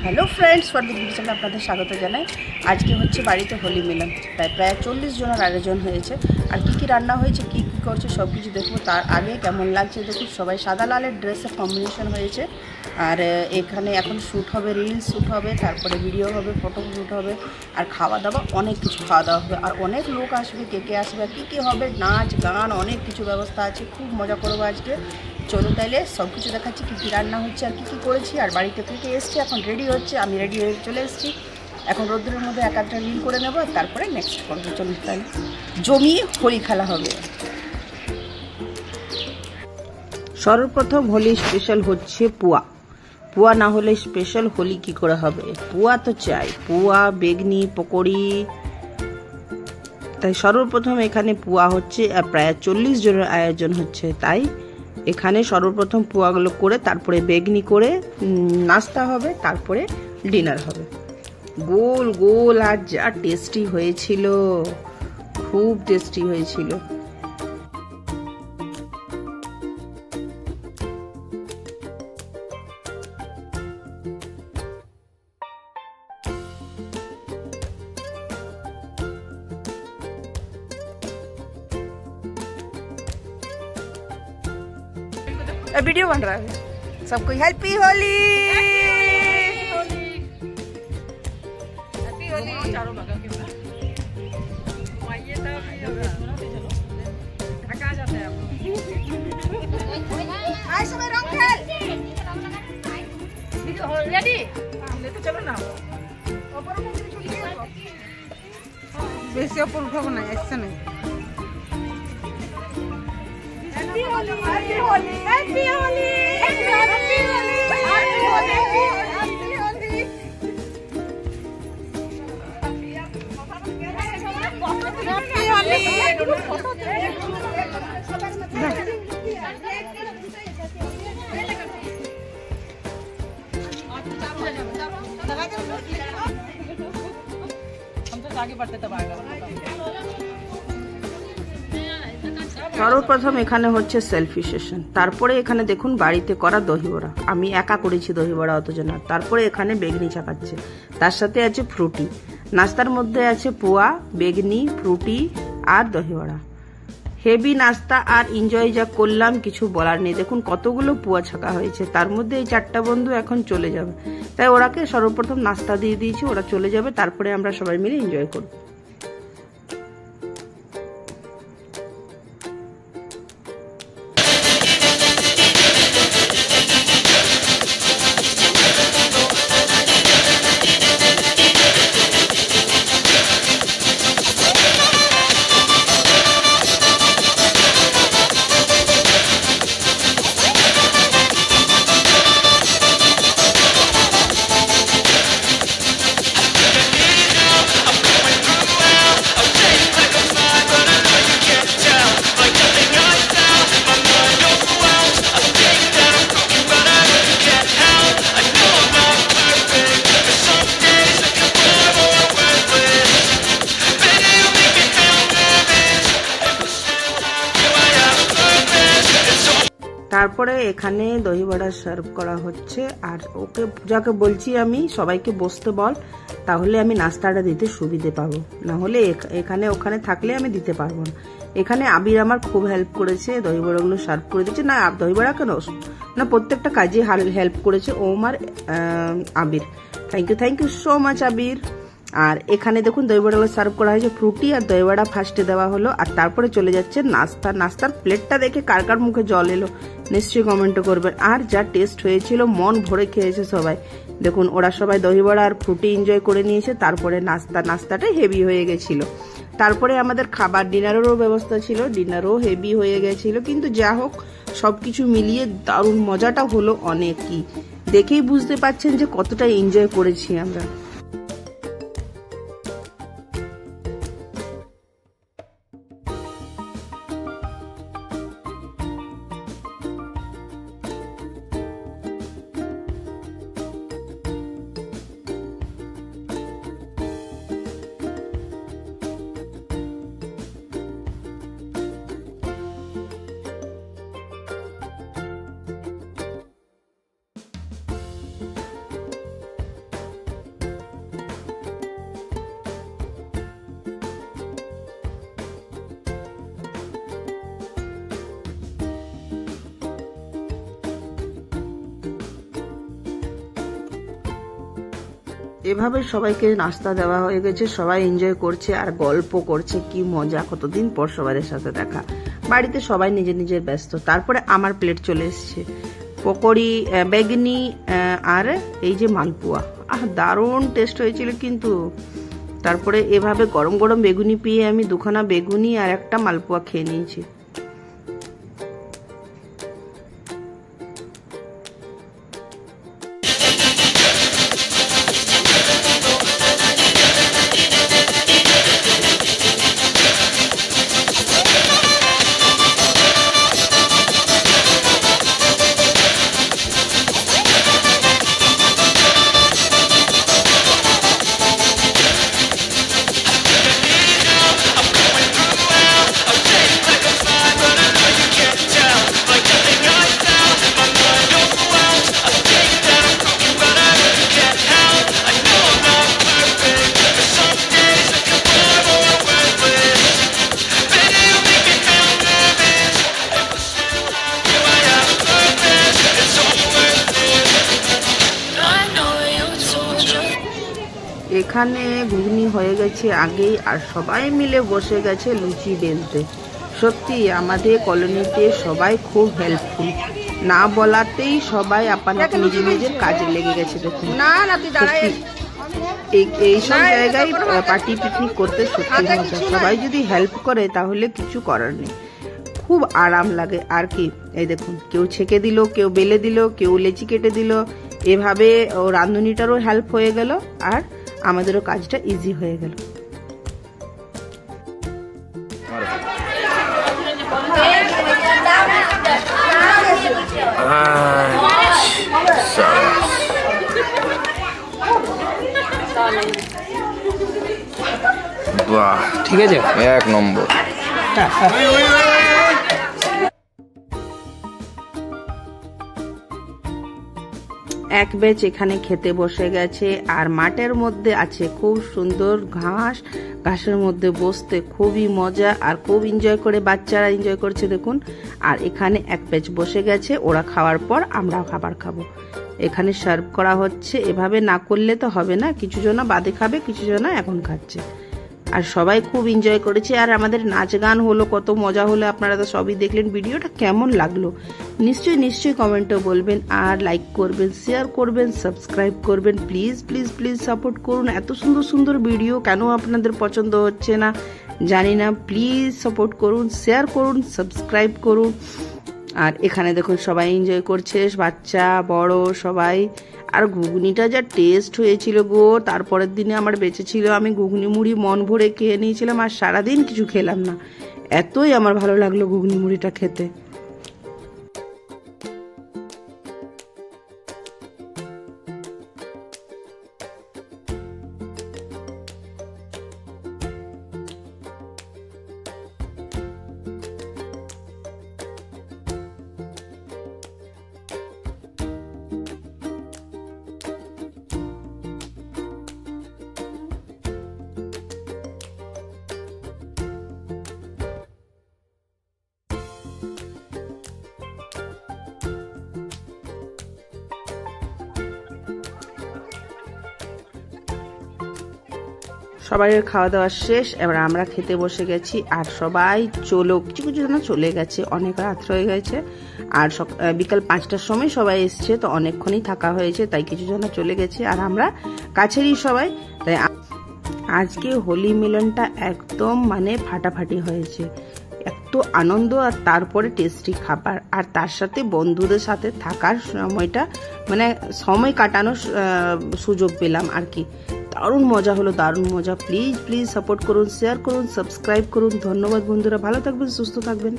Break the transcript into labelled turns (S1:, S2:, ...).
S1: Hello friends, ফরদিক চ্যানেলে আপনাদের স্বাগত জানাই। আজকে হচ্ছে বাড়িতে হোলি মিলন, প্রায় 40 জনের আয়োজন হয়েছে। আর কী কী রান্না হয়েছে, কী কী করছে সব কিছু দেখবো। তার আগে কেমন লাগছে দেখুন, সবাই সাদা লালের ড্রেসের কম্বিনেশন হয়েছে। আর এখানে এখন শ্যুট হবে, রিলস শ্যুট হবে, তারপরে ভিডিও হবে, ফটো শ্যুট হবে, আর খাওয়া দাওয়া অনেক কিছু খাওয়া দাওয়া হবে। আর অনেক লোক আসবে, কে কে আসবে, কী কী হবে, নাচ গান অনেক কিছু ব্যবস্থা আছে। খুব মজা করবো আজকে। চলুন তাইলে সব কিছু দেখাচ্ছি, কী কী রান্না হচ্ছে আর কী কী করেছি। আর বাড়িতে কে কে এসছে, এখন রেডি হচ্ছে, আমি রেডি হয়ে চলে এসেছি। এখন রোদ্রের মধ্যে এক একটা রিল করে নেবো, আর তারপরে নেক্সট করবো। চলুন তাহলে জমিয়ে হোলি খেলা হবে। সর্বপ্রথম হোলি স্পেশাল হচ্ছে পুয়া। পুয়া না হলে স্পেশাল হোলি কি করে হবে? পুয়া তো চাই, পুয়া, বেগনি, পকোড়ি। তাই সর্বপ্রথম এখানে পুয়া হচ্ছে, প্রায় 40 জনের আয়োজন হচ্ছে। তাই এখানে সর্বপ্রথম পুয়াগুলো করে, তারপরে বেগনি করে নাস্তা হবে, তারপরে ডিনার হবে। গোল গোল আর যা টেস্টি হয়েছিল, খুব টেস্টি হয়েছিল। वीडियो बन रहा है, सबको हैप्पी होली। हैप्पी होली चारों बगल के ढका जाता है। हाय सब रंग खेल रेडी, लेते चलो ना। ऊपर बेसी ऊपर उठाबो ना, ऐसा नहीं। Happy Holi, happy Holi, happy Holi, happy Holi, happy Holi, happy Holi. हम तो आगे बढ़ते तब आएगा। সর্বপ্রথম এখানে হচ্ছে সেলফি সেশন, তারপরে এখানে দেখুন বাড়িতে করা দহিবড়া। আমি একা করেছি দহিবড়া, অতজন না। তারপরে এখানে বেগনি চাকাচ্ছে, তার সাথে আছে ফ্রুটি। নাস্তার মধ্যে আছে পোয়া, বেগনি, ফ্রুটি আর দহিবড়া। হেভি নাস্তা আর এনজয় যা করলাম, কিছু বলার নেই। দেখুন কতগুলো পোয়া ছাকা হয়েছে, তার মধ্যে এই 4টা বন্ধু এখন চলে যাবে। তাই ওরাকে সর্বপ্রথম নাস্তা দিয়ে দিয়েছি, ওরা চলে যাবে, তারপরে আমরা সবাই মিলে এনজয় করব। তারপরে এখানে দহিবড়া সার্ভ করা হচ্ছে। আর ওকে, পূজাকে বলছি আমি, সবাইকে বসতে বল, তাহলে আমি নাস্তাটা দিতে সুবিধে পাবো, না হলে এখানে ওখানে থাকলে আমি দিতে পারবো না। এখানে আবির আমার খুব হেল্প করেছে, দহিবড়াগুলো সার্ভ করে দিচ্ছে। না দহিবড়া কেন না, প্রত্যেকটা কাজে হেল্প করেছে ওম আর আবির। থ্যাংক ইউ সো মাচ আবির। আর এখানে দেখুন দহিবড়াগুলো সার্ভ করা হয়েছে, ফ্রুটি আর দহিবড়া ফার্স্টে দেওয়া হলো। আর তারপরে চলে যাচ্ছে নাস্তা। নাস্তার প্লেটটা দেখে কার কার মুখে জল এলো নিশ্চয়ই কমেন্ট করবেন। আর যা টেস্ট হয়েছিল, মন ভরে খেয়েছে সবাই। দেখুন ওরা সবাই দহিবড়া আর ফ্রুটি এনজয় করে নিয়েছে। তারপরে নাস্তাটা হেভি হয়ে গেছিল। তারপরে আমাদের খাবার ডিনারেরও ব্যবস্থা ছিল, ডিনারও হেভি হয়ে গেছিল। কিন্তু যা হোক, সবকিছু মিলিয়ে দারুণ মজাটা হলো অনেকই। দেখেই বুঝতে পারছেন যে কতটা এনজয় করেছি আমরা। এভাবে সবাইকে নাস্তা দেওয়া হয়ে গেছে, সবাই এনজয় করছে আর গল্প করছে, কি মজা, কতদিন পর সবার সাথে দেখা। বাড়িতে সবাই নিজের নিজের ব্যস্ত। তারপরে আমার প্লেট চলে এসছে, পকোড়ি, বেগুনি আর এই যে মালপোয়া। দারুণ টেস্ট হয়েছিল কিন্তু। তারপরে এভাবে গরম গরম বেগুনি পেয়ে আমি দুখানা বেগুনি আর একটা মালপোয়া খেয়ে নিয়েছি। এখানে ঘুগনি হয়ে গেছে আগেই, আর সবাই মিলে বসে গেছে লুচি বেলতে। সত্যি আমাদের কলোনিতে সবাই খুব হেল্পফুল, না বলাতেই সবাই আপনার নিজের নিজের কাজে লেগে গেছে। দেখুন এইসব জায়গায় পার্টি পিকনিক করতে সত্যি মজা। সবাই যদি হেল্প করে তাহলে কিছু করার নেই, খুব আরাম লাগে আর কি। এই দেখুন, কেউ ছেঁকে দিল, কেউ বেলে দিল, কেউ লেচি কেটে দিল। এভাবে রাঁধুনিটারও হেল্প হয়ে গেল আর আমাদেরও কাজটা ইজি হয়ে গেল।
S2: বাহ, ঠিক আছে, এক নম্বর।
S1: এক ব্যাচ এখানে খেতে বসে গেছে, আর মাঠের মধ্যে আছে খুব সুন্দর ঘাস, ঘাসের মধ্যে বসতে খুবই মজা আর খুব এনজয় করে, বাচ্চারা এনজয় করছে দেখুন। আর এখানে এক ব্যাচ বসে গেছে, ওরা খাওয়ার পর আমরাও খাবার খাবো। এখানে সার্ভ করা হচ্ছে, এভাবে না করলে তো হবে না, কিছু জনা বাদে খাবে, কিছু জনা এখন খাচ্ছে। আর সবাই খুব এনজয় করেছে, আর আমাদের নাচ গান হলো, কত মজা হলো, আপনারা তো সবই দেখলেন। ভিডিওটা কেমন লাগলো নিশ্চয়ই কমেন্টে বলবেন, আর লাইক করবেন, শেয়ার করবেন, সাবস্ক্রাইব করবেন। প্লিজ প্লিজ প্লিজ সাপোর্ট করুন। এত সুন্দর সুন্দর ভিডিও কেন আপনাদের পছন্দ হচ্ছে না জানি না, প্লিজ সাপোর্ট করুন, শেয়ার করুন, সাবস্ক্রাইব করুন। আর এখানে দেখুন সবাই এনজয় করছে, বাচ্চা বড় সবাই। আর ঘুগনিটা যা টেস্ট হয়েছিল গো, তারপরের দিনে আমার বেঁচে ছিল, আমি ঘুগনি মুড়ি মন ভরে খেয়ে নিয়েছিলাম, আর সারাদিন কিছু খেলাম না, এতই আমার ভালো লাগলো ঘুগনি মুড়িটা খেতে। সবাই খাওয়া দাওয়া শেষ, এবার আমরা খেতে বসে গেছি। আর সবাই কিছু কিছু জন চলে গেছে, অনেক রাত হয়ে গেছে। আর বিকাল 5টার সময় সবাই এসছে, তো অনেকক্ষণই থাকা হয়েছে, তাই কিছু জন চলে গেছে। আর আমরা কাছেরই সবাই, তাই আজকে হোলি মিলনটা একদম মানে ফাটাফাটি হয়েছে। এত আনন্দ, আর তারপরে টেস্টি খাবার, আর তার সাথে বন্ধুদের সাথে থাকার সময়টা, মানে সময় কাটানোর সুযোগ পেলাম আর কি। দারুণ মজা হলো, দারুণ মজা। প্লিজ প্লিজ সাপোর্ট করুন, শেয়ার করুন, সাবস্ক্রাইব করুন। ধন্যবাদ বন্ধুরা, ভালো থাকবেন, সুস্থ থাকবেন।